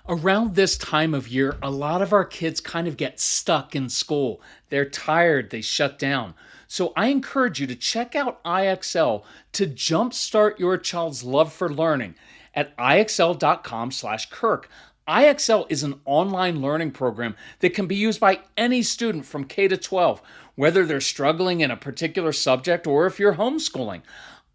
Around this time of year, a lot of our kids kind of get stuck in school. They're tired, they shut down. So I encourage you to check out IXL to jumpstart your child's love for learning at ixl.com/Kirk. IXL is an online learning program that can be used by any student from K to 12, whether they're struggling in a particular subject or if you're homeschooling.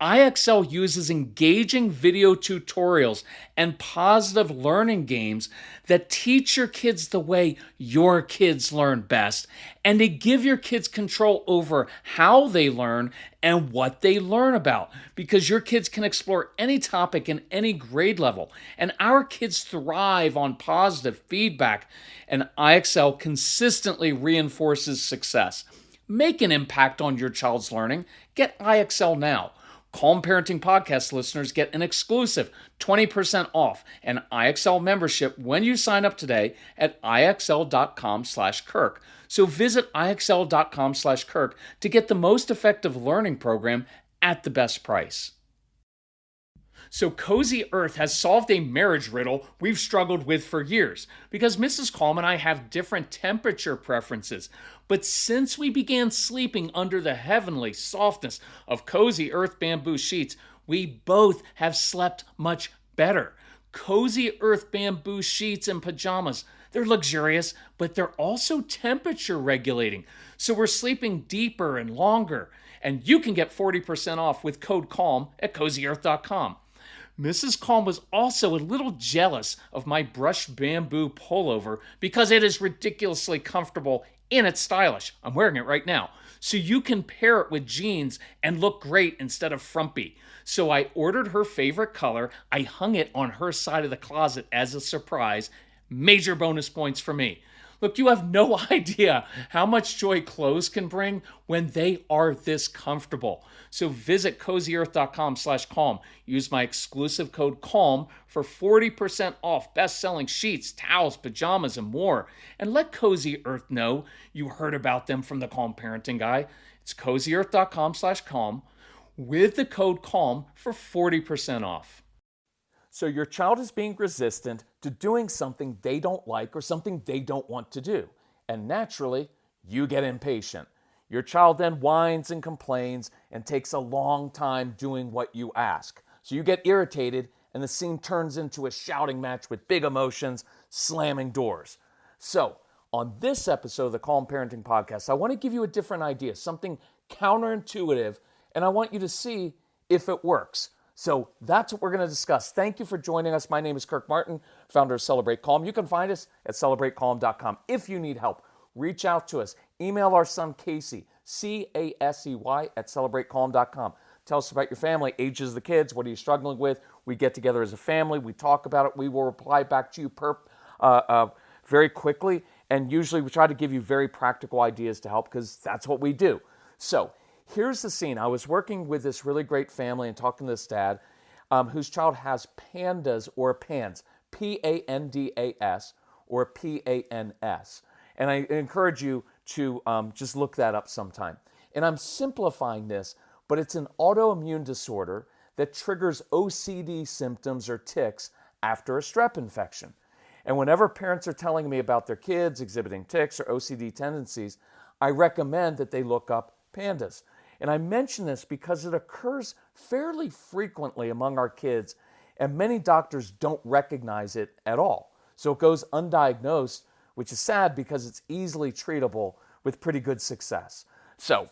IXL uses engaging video tutorials and positive learning games that teach your kids the way your kids learn best and to give your kids control over how they learn and what they learn about, because your kids can explore any topic in any grade level. And our kids thrive on positive feedback, and IXL consistently reinforces success. Make an impact on your child's learning. Get IXL now. Calm Parenting Podcast listeners get an exclusive 20% off an IXL membership when you sign up today at ixl.com/Kirk. So visit ixl.com/Kirk to get the most effective learning program at the best price. So Cozy Earth has solved a marriage riddle we've struggled with for years, because Mrs. Calm and I have different temperature preferences. But since we began sleeping under the heavenly softness of Cozy Earth bamboo sheets, we both have slept much better. Cozy Earth bamboo sheets and pajamas, they're luxurious, but they're also temperature regulating. So we're sleeping deeper and longer. And you can get 40% off with code CALM at cozyearth.com. Mrs. Calm was also a little jealous of my brushed bamboo pullover because it is ridiculously comfortable and it's stylish. I'm wearing it right now. So you can pair it with jeans and look great instead of frumpy. So I ordered her favorite color. I hung it on her side of the closet as a surprise. Major bonus points for me. Look, you have no idea how much joy clothes can bring when they are this comfortable. So visit cozyearth.com/calm. Use my exclusive code CALM for 40% off best-selling sheets, towels, pajamas, and more. And let Cozy Earth know you heard about them from the Calm Parenting Guy. It's cozyearth.com/calm with the code CALM for 40% off. So your child is being resistant to doing something they don't like or something they don't want to do. And naturally, you get impatient. Your child then whines and complains and takes a long time doing what you ask. So you get irritated and the scene turns into a shouting match with big emotions, slamming doors. So on this episode of the Calm Parenting Podcast, I want to give you a different idea, something counterintuitive, and I want you to see if it works. So that's what we're going to discuss. Thank you for joining us. My name is Kirk Martin, founder of Celebrate Calm. You can find us at celebratecalm.com. If you need help, reach out to us. Email our son Casey, Casey, at celebratecalm.com. Tell us about your family, ages of the kids, what are you struggling with. We get together as a family. We talk about it. We will reply back to you very quickly. And usually we try to give you very practical ideas to help because that's what we do. So here's the scene. I was working with this really great family and talking to this dad whose child has PANDAS or PANS, PANDAS or PANS. And I encourage you to just look that up sometime. And I'm simplifying this, but it's an autoimmune disorder that triggers OCD symptoms or tics after a strep infection. And whenever parents are telling me about their kids exhibiting tics or OCD tendencies, I recommend that they look up PANDAS. And I mention this because it occurs fairly frequently among our kids, and many doctors don't recognize it at all. So it goes undiagnosed, which is sad because it's easily treatable with pretty good success. So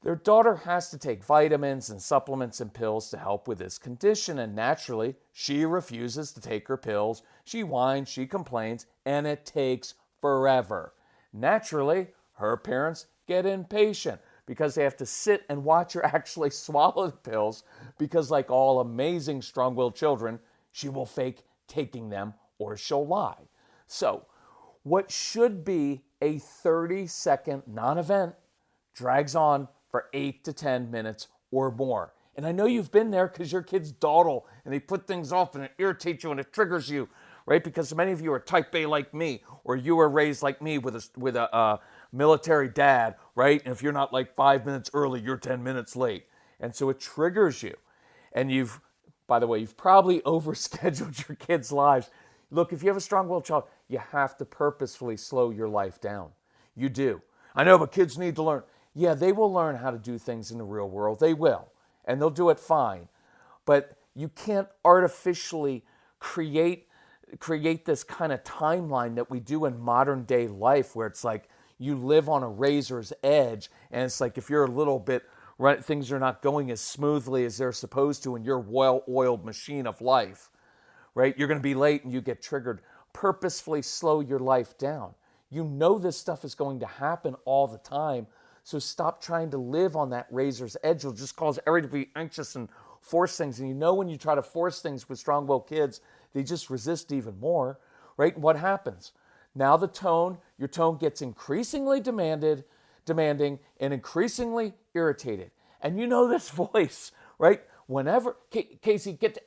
their daughter has to take vitamins and supplements and pills to help with this condition, and naturally, she refuses to take her pills. She whines, she complains, and it takes forever. Naturally, her parents get impatient because they have to sit and watch her actually swallow the pills because, like all amazing strong-willed children, she will fake taking them or she'll lie. So what should be a 30-second non-event drags on for 8 to 10 minutes or more. And I know you've been there because your kids dawdle and they put things off and it irritates you and it triggers you, right? Because many of you are type A like me, or you were raised like me with a military dad, right? And if you're not like 5 minutes early, you're 10 minutes late. And so it triggers you. And you've probably overscheduled your kids' lives. Look, if you have a strong-willed child, you have to purposefully slow your life down. You do. I know, but kids need to learn. Yeah, they will learn how to do things in the real world. They will. And they'll do it fine. But you can't artificially create this kind of timeline that we do in modern day life where it's like you live on a razor's edge and it's like if you're a little bit right, things are not going as smoothly as they're supposed to in your well-oiled machine of life, right? You're going to be late and you get triggered. Purposefully slow your life down. You know this stuff is going to happen all the time, so stop trying to live on that razor's edge. It'll just cause everybody to be anxious and force things. And you know when you try to force things with strong-willed kids, they just resist even more, right? And what happens? Now your tone gets increasingly demanding and increasingly irritated. And you know this voice, right? Whenever, Casey, get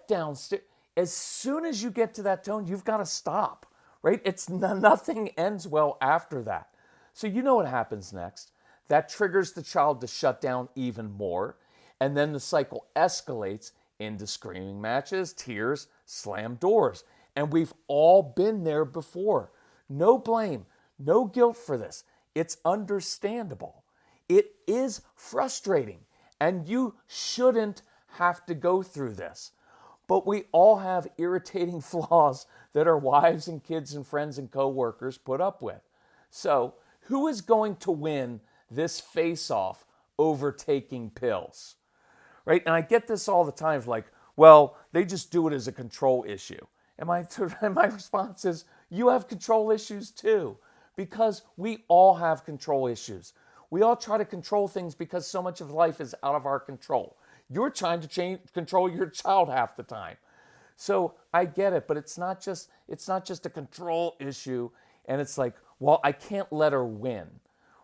downstairs. As soon as you get to that tone, you've got to stop, right? Nothing ends well after that. So you know what happens next. That triggers the child to shut down even more. And then the cycle escalates into screaming matches, tears, slam doors. And we've all been there before. No blame, no guilt for this. It's understandable. It is frustrating. And you shouldn't have to go through this. But we all have irritating flaws that our wives and kids and friends and coworkers put up with. So, who is going to win this face-off over taking pills? Right? And I get this all the time, like, well, they just do it as a control issue. And my response is, you have control issues too, because we all have control issues. We all try to control things because so much of life is out of our control. You're trying to control your child half the time. So I get it, but it's not just a control issue. And it's like, well, I can't let her win.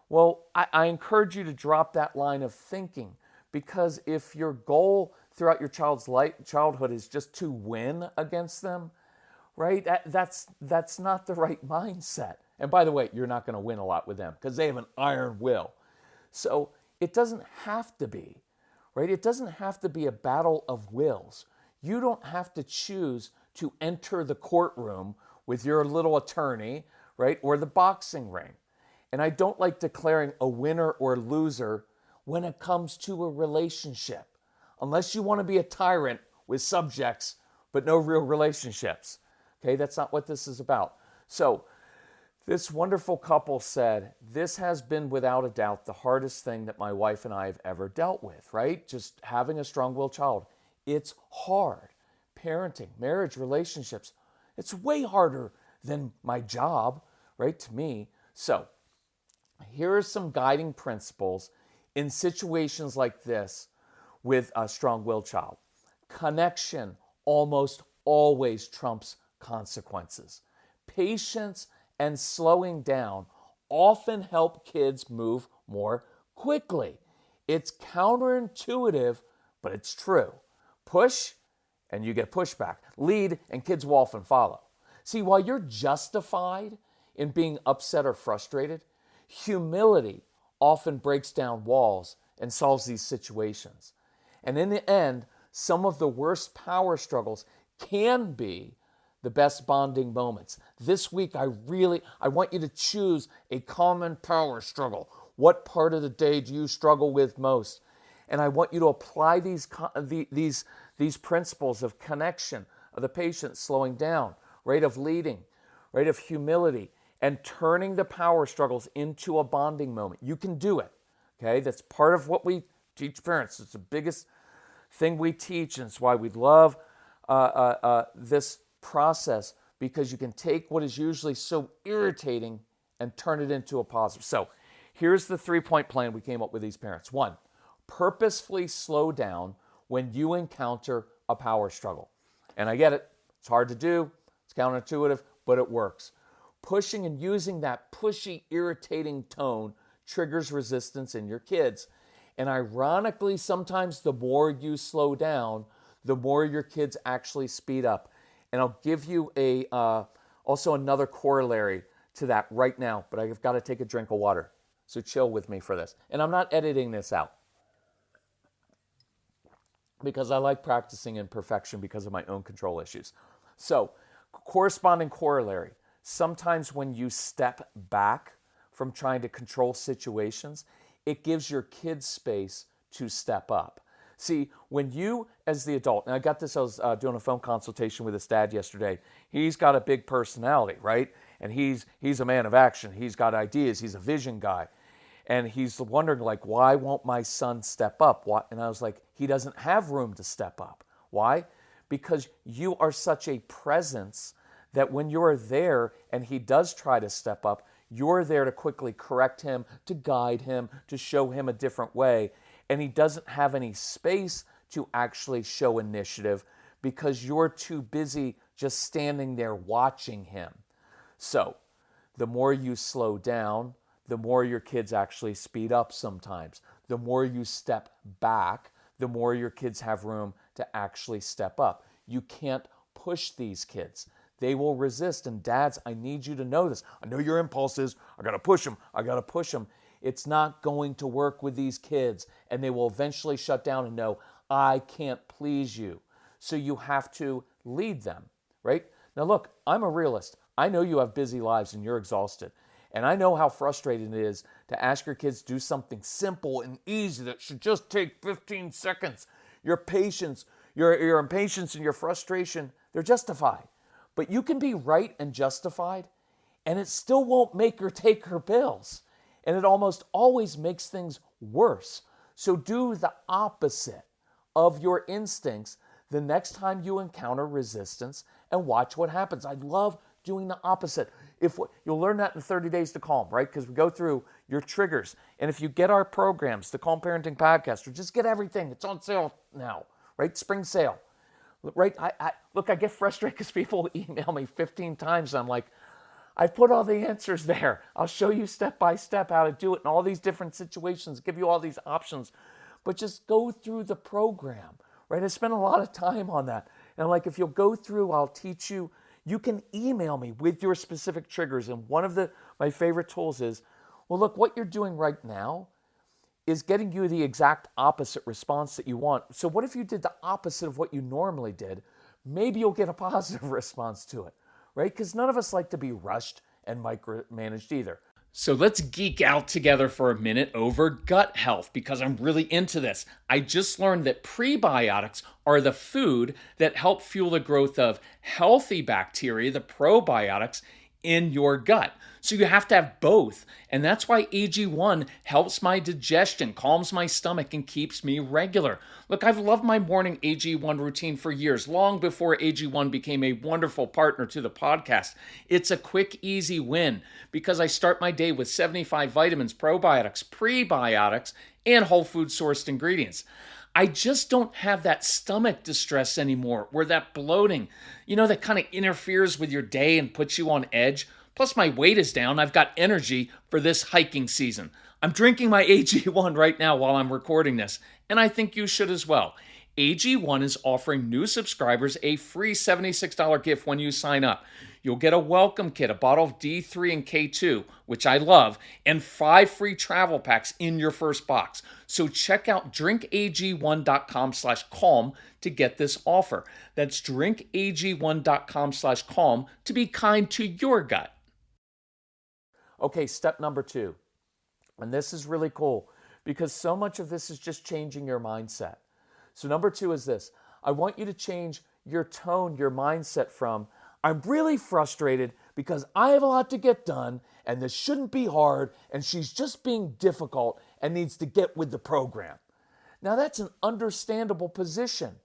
Well, I encourage you to drop that line of thinking, because if your goal throughout your child's childhood is just to win against them, right? That's not the right mindset. And by the way, you're not going to win a lot with them because they have an iron will. So it doesn't have to be, right? It doesn't have to be a battle of wills. You don't have to choose to enter the courtroom with your little attorney, right? Or the boxing ring. And I don't like declaring a winner or loser when it comes to a relationship, unless you want to be a tyrant with subjects, but no real relationships. Okay, that's not what this is about. So this wonderful couple said, this has been without a doubt the hardest thing that my wife and I have ever dealt with, right? Just having a strong-willed child. It's hard. Parenting, marriage, relationships. It's way harder than my job, right, to me. So here are some guiding principles in situations like this with a strong-willed child. Connection almost always trumps consequences. Patience and slowing down often help kids move more quickly. It's counterintuitive, but it's true. Push, and you get pushback. Lead, and kids will often follow. See, while you're justified in being upset or frustrated, humility often breaks down walls and solves these situations. And in the end, some of the worst power struggles can be the best bonding moments. This week, I want you to choose a common power struggle. What part of the day do you struggle with most? And I want you to apply these principles of connection, of the patient slowing down, right, of leading, right, of humility, and turning the power struggles into a bonding moment. You can do it, okay? That's part of what we teach parents. It's the biggest thing we teach, and it's why we love this process, because you can take what is usually so irritating and turn it into a positive. So here's the 3-point plan we came up with these parents. 1, purposefully slow down when you encounter a power struggle. And I get it. It's hard to do. It's counterintuitive, but it works. Pushing and using that pushy, irritating tone triggers resistance in your kids. And ironically, sometimes the more you slow down, the more your kids actually speed up. And I'll give you also another corollary to that right now, but I've got to take a drink of water. So chill with me for this. And I'm not editing this out. because I like practicing in perfection because of my own control issues. So, corresponding corollary. Sometimes when you step back from trying to control situations, it gives your kids space to step up. See, when you, as the adult, and I got this, I was doing a phone consultation with his dad yesterday. He's got a big personality, right? And he's a man of action. He's got ideas. He's a vision guy. And he's wondering, like, why won't my son step up? Why? And I was like, he doesn't have room to step up. Why? Because you are such a presence that when you're there and he does try to step up, you're there to quickly correct him, to guide him, to show him a different way. And he doesn't have any space to actually show initiative because you're too busy just standing there watching him. So the more you slow down, the more your kids actually speed up sometimes. The more you step back, the more your kids have room to actually step up. You can't push these kids. They will resist. And dads, I need you to know this. I know your impulse is, I got to push them. I got to push them. It's not going to work with these kids. And they will eventually shut down and know, I can't please you. So you have to lead them, right? Now look, I'm a realist. I know you have busy lives and you're exhausted. And I know how frustrating it is to ask your kids to do something simple and easy that should just take 15 seconds. Your patience, your impatience and your frustration, they're justified. But you can be right and justified, and it still won't make or take her bills. And it almost always makes things worse. So do the opposite of your instincts the next time you encounter resistance and watch what happens. I love doing the opposite. You'll learn that in 30 Days to Calm, right? Because we go through your triggers. And if you get our programs, the Calm Parenting Podcast, or just get everything, it's on sale now, right? Spring sale, right? Look, I get frustrated because people email me 15 times. And I'm like, I put all the answers there. I'll show you step by step how to do it in all these different situations, give you all these options, but just go through the program, right? I spent a lot of time on that. And I'm like, if you'll go through, I'll teach you. You can email me with your specific triggers. And one of my favorite tools is, well, look, what you're doing right now is getting you the exact opposite response that you want. So what if you did the opposite of what you normally did? Maybe you'll get a positive response to it, right? Because none of us like to be rushed and micromanaged either. So let's geek out together for a minute over gut health because I'm really into this. I just learned that prebiotics are the food that help fuel the growth of healthy bacteria, the probiotics, in your gut. So you have to have both. And that's why AG1 helps my digestion, calms my stomach, and keeps me regular. Look, I've loved my morning AG1 routine for years, long before AG1 became a wonderful partner to the podcast. It's a quick, easy win because I start my day with 75 vitamins, probiotics, prebiotics, and whole food sourced ingredients. I just don't have that stomach distress anymore where that bloating, that kind of interferes with your day and puts you on edge. Plus my weight is down. I've got energy for this hiking season. I'm drinking my AG1 right now while I'm recording this, and I think you should as well. AG1 is offering new subscribers a free $76 gift when you sign up. You'll get a welcome kit, a bottle of D3 and K2, which I love, and 5 free travel packs in your first box. So check out drinkag1.com/calm to get this offer. That's drinkag1.com/calm to be kind to your gut. Okay, step number 2. And this is really cool because so much of this is just changing your mindset. So number 2 is this. I want you to change your tone, your mindset from, I'm really frustrated because I have a lot to get done and this shouldn't be hard and she's just being difficult and needs to get with the program. Now that's an understandable position.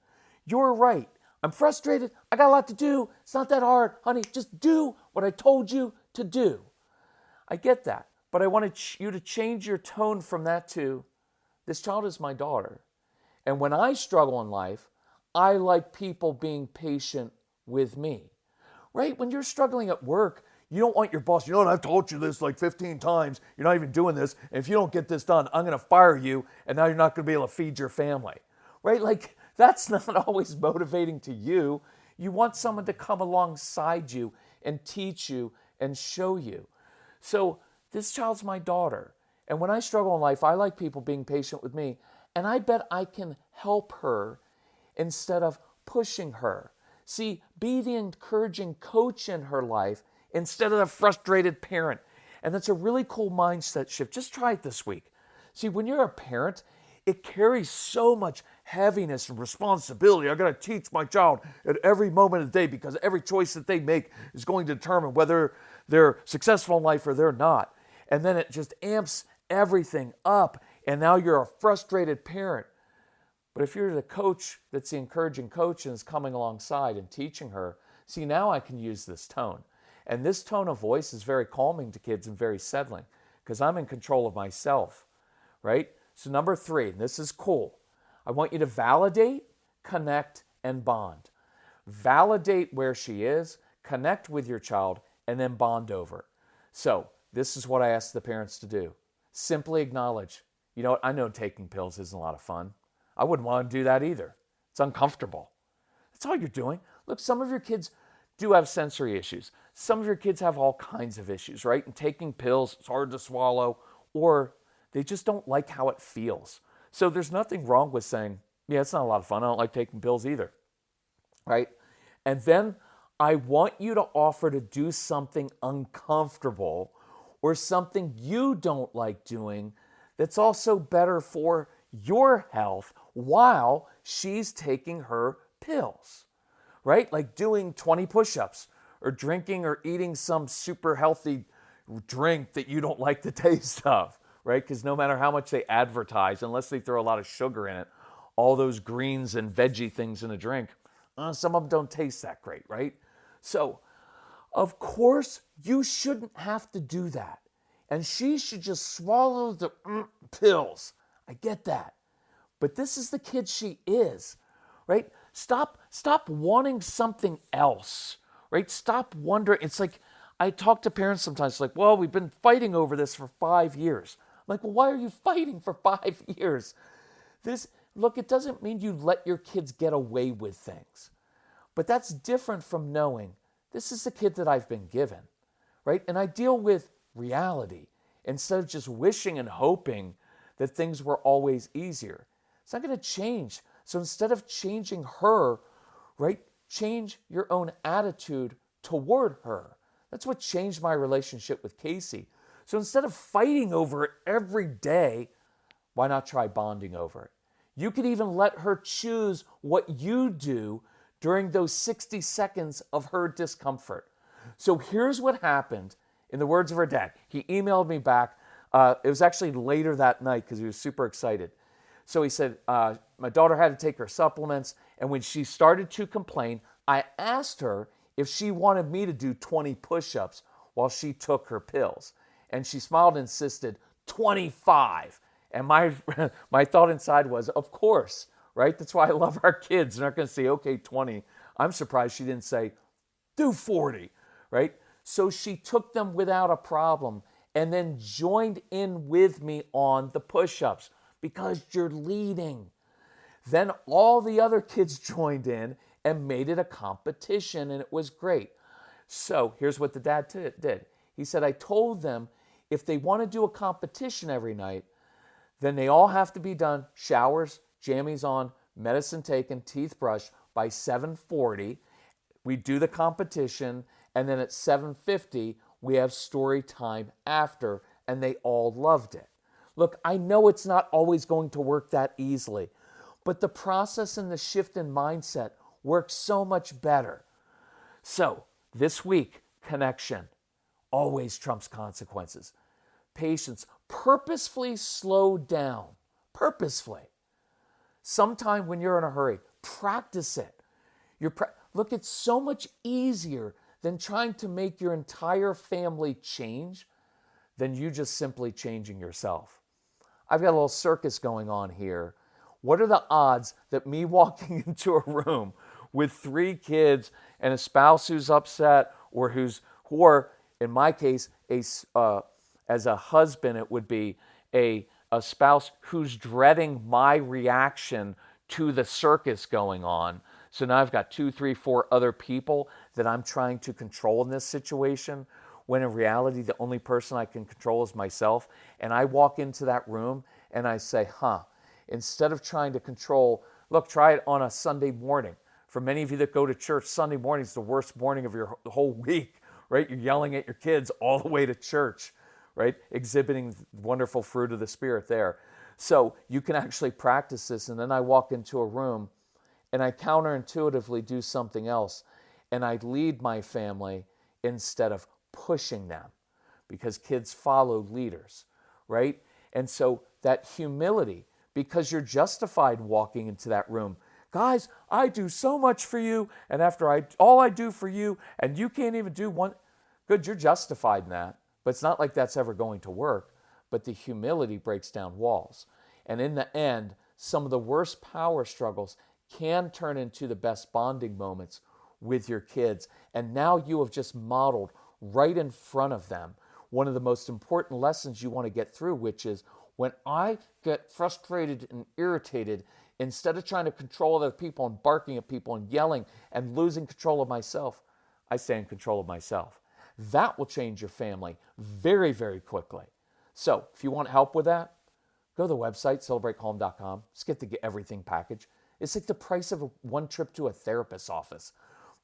You're right. I'm frustrated. I got a lot to do. It's not that hard. Honey, just do what I told you to do. I get that. But I want you to change your tone from that to, this child is my daughter. And when I struggle in life, I like people being patient with me. Right? When you're struggling at work, you don't want your boss, I've told you this like 15 times. You're not even doing this. And if you don't get this done, I'm going to fire you. And now you're not going to be able to feed your family. Right? Like, that's not always motivating to you. You want someone to come alongside you and teach you and show you. So this child's my daughter. And when I struggle in life, I like people being patient with me. And I bet I can help her instead of pushing her. See, be the encouraging coach in her life instead of the frustrated parent. And that's a really cool mindset shift. Just try it this week. See, when you're a parent, it carries so much heaviness and responsibility. I got to teach my child at every moment of the day because every choice that they make is going to determine whether they're successful in life or they're not. And then it just amps everything up. And now you're a frustrated parent. But if you're the coach that's the encouraging coach and is coming alongside and teaching her, see, now I can use this tone. And this tone of voice is very calming to kids and very settling because I'm in control of myself, right? So number 3, and this is cool. I want you to validate, connect, and bond. Validate where she is, connect with your child, and then bond over. So this is what I ask the parents to do. Simply acknowledge, you know what, I know taking pills isn't a lot of fun. I wouldn't want to do that either. It's uncomfortable. That's all you're doing. Look, some of your kids do have sensory issues. Some of your kids have all kinds of issues, right? And taking pills, it's hard to swallow, or they just don't like how it feels. So there's nothing wrong with saying, yeah, it's not a lot of fun. I don't like taking pills either, right? And then I want you to offer to do something uncomfortable or something you don't like doing that's also better for your health while she's taking her pills, right? Like doing 20 push-ups or drinking or eating some super healthy drink that you don't like the taste of, right? Because no matter how much they advertise, unless they throw a lot of sugar in it, all those greens and veggie things in a drink, some of them don't taste that great, right? So, of course, you shouldn't have to do that. And she should just swallow the pills. I get that. But this is the kid she is, right? Stop wanting something else, right? Stop wondering. It's like, I talk to parents sometimes like, well, we've been fighting over this for 5 years. I'm like, well, why are you fighting for 5 years? Look, it doesn't mean you let your kids get away with things. But that's different from knowing this is the kid that I've been given, right? And I deal with reality instead of just wishing and hoping that things were always easier. It's not going to change. So instead of changing her, right, change your own attitude toward her. That's what changed my relationship with Casey. So instead of fighting over it every day, why not try bonding over it? You could even let her choose what you do during those 60 seconds of her discomfort. So here's what happened in the words of her dad. He emailed me back. It was actually later that night because he was super excited. So he said, my daughter had to take her supplements, and when she started to complain, I asked her if she wanted me to do 20 push-ups while she took her pills. And she smiled and insisted, 25. And my thought inside was, of course, right? That's why I love our kids. They're not going to say, okay, 20. I'm surprised she didn't say, do 40, right? So she took them without a problem and then joined in with me on the push-ups because you're leading. Then all the other kids joined in and made it a competition, and it was great. So here's what the dad did. He said, I told them if they want to do a competition every night, then they all have to be done, showers, jammies on, medicine taken, teeth brushed by 7:40. We do the competition, and then at 7:50, we have story time after, and they all loved it. Look, I know it's not always going to work that easily, but the process and the shift in mindset works so much better. So this week, connection always trumps consequences. Patience, purposefully slow down, purposefully. Sometime when you're in a hurry, practice it. Look, it's so much easier than trying to make your entire family change than you just simply changing yourself. I've got a little circus going on here. What are the odds that me walking into a room with 3 kids and a spouse who's upset or in my case, as a husband, it would be a spouse who's dreading my reaction to the circus going on. So now I've got 2, 3, 4 other people that I'm trying to control in this situation, when in reality, the only person I can control is myself. And I walk into that room and I say, instead of trying to control, Look, try it on a Sunday morning. For many of you that go to church, Sunday morning is the worst morning of your whole week, right? You're yelling at your kids all the way to church, right? Exhibiting the wonderful fruit of the Spirit there. So you can actually practice this. And then I walk into a room and I counterintuitively do something else. And I lead my family instead of pushing them, because kids follow leaders, right? And so that humility, because you're justified walking into that room. Guys, I do so much for you, and after all I do for you, and you can't even do one. Good, you're justified in that, but it's not like that's ever going to work. But the humility breaks down walls. And in the end, some of the worst power struggles can turn into the best bonding moments with your kids. And now you have just modeled right in front of them one of the most important lessons you want to get through, which is when I get frustrated and irritated, instead of trying to control other people and barking at people and yelling and losing control of myself, I stay in control of myself. That will change your family very, very quickly. So if you want help with that, go to the website, celebratecalm.com. Just get the everything package. It's like the price of one trip to a therapist's office.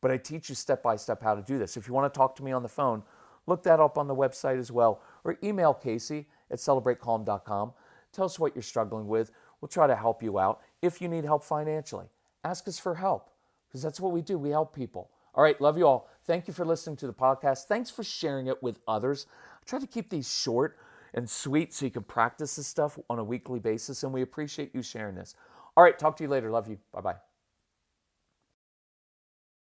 But I teach you step-by-step how to do this. If you want to talk to me on the phone, look that up on the website as well. Or email Casey at celebratecalm.com. Tell us what you're struggling with. We'll try to help you out. If you need help financially, ask us for help, because that's what we do. We help people. All right, love you all. Thank you for listening to the podcast. Thanks for sharing it with others. I try to keep these short and sweet so you can practice this stuff on a weekly basis, and we appreciate you sharing this. All right, talk to you later. Love you. Bye-bye.